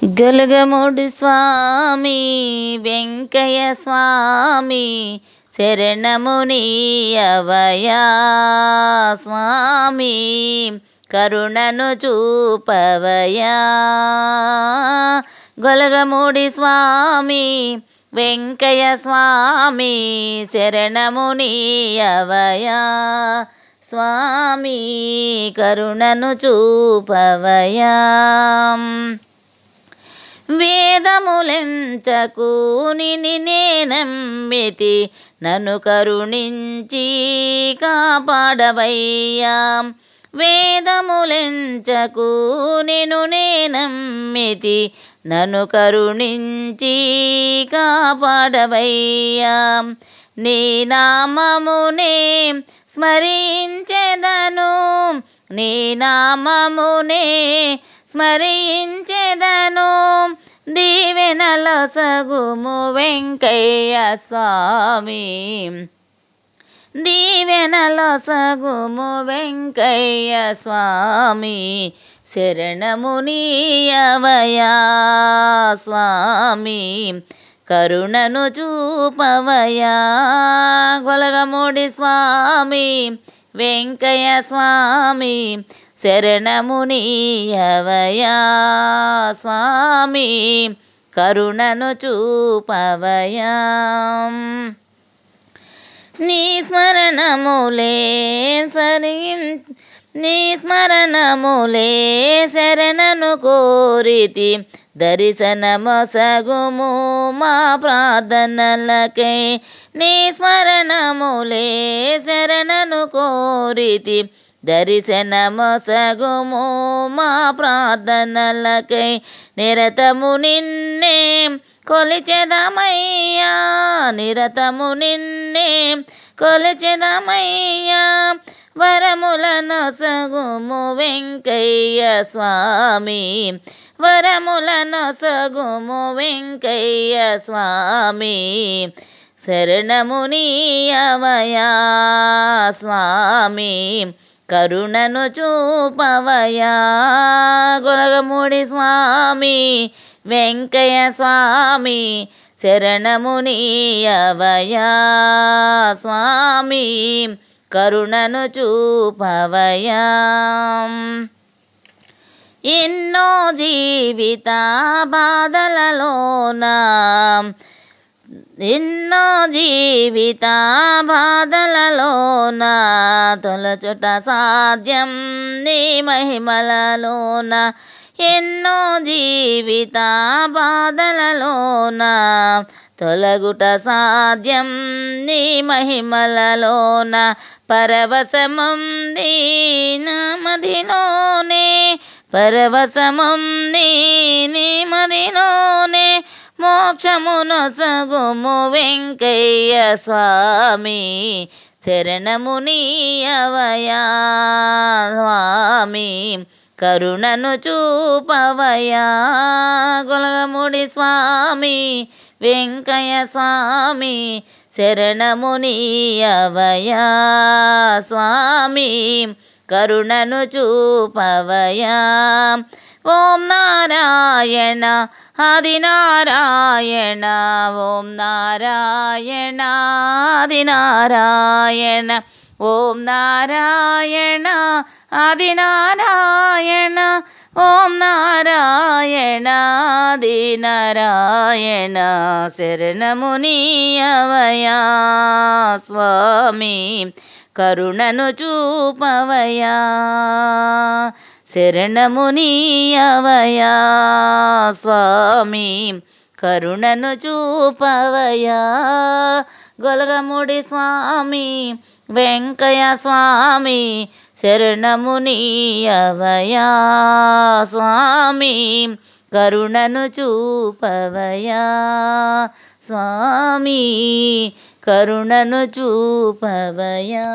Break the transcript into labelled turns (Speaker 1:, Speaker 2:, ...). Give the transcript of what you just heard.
Speaker 1: గొలగముడి స్వామి వెంకయ్య స్వామి శరణమునీయవయా స్వామి కరుణను చూపవయా. గొలగముడి స్వామి వెంకయ్య స్వామి శరణమునీయవయా స్వామి కరుణను చూపవయా. వేదములెంచకు నేనమ్మితి నన్ను కరుణించి కాపాడవయ్యా. వేదములెంచకు నేనమ్మితి నన్ను కరుణించి కాపాడవయ్యా. నీ నామమునే స్మరించెదను, నీ నామమునే స్మరించెదను, దీవెనలొసగుము వెంకయ్య స్వామి, దీవెనలొసగుము వెంకయ్య స్వామి శరణమునీయవయా స్వామి కరుణను చూపవయా. గొలగముడి స్వామి వెంకయ్య స్వామి శరణమునీయవయా స్వామి కరుణను చూపవయా. నీ స్మరణములే నీ స్మరణములే శరణను కోరితి, దర్శనమొసగుము మా ప్రార్థనలకై. నీ స్మరణములే శరణను కోరితి, దర్శనమొసగుము మా ప్రార్థనలకై. నిరతము నిన్నే కొలిచెదమయ్యా, నిరతము నిన్నే కొలిచెదమయ్యా. వరములనొసగుము వెంకయ్య స్వామి, వరములనొసగుము వెంకయ్య స్వామి శరణమునీయవయా స్వామి కరుణను చూపవయా. గొలగముడి స్వామి వెంకయ్య స్వామి శరణమునీయవయా స్వామి కరుణను చూపవయా. ఎన్నో జీవిత బాధలలోన, ఎన్నో జీవిత బాధలలోన తొలచుట సాధ్యం నీ మహిమలలోన. ఎన్నో జీవిత బాధలలోన తొలగుట సాధ్యం నీ మహిమలలోన. పరవశముంది నా మదిలోనే, పరవశముంది నీ మదిలోనే. మోక్షమునొసగుము వెంకయ్య స్వామి శరణమునీయవయా స్వామి కరుణను చూపవయా. గొలగముడి స్వామి వెంకయ్య స్వామి శరణమునీయవయా స్వామి కరుణను చూపవయా. ఓం నారాయణ ఆదినారాయణ, ఓం నారాయణ ఆదినారాయణ, ఓం నారాయణ ఆదినారాయణ, ఓం నారాయణ ఆదినారాయణ శరణమునీయవయా స్వామి కరుణను చూపవయా. శరణమునీయవయా స్వామి కరుణను చూపవయా. గొలగముడి స్వామి వెంకయ్య స్వామి శరణమునీయవయా స్వామి కరుణను చూపవయా స్వామి కరుణను చూపవయా.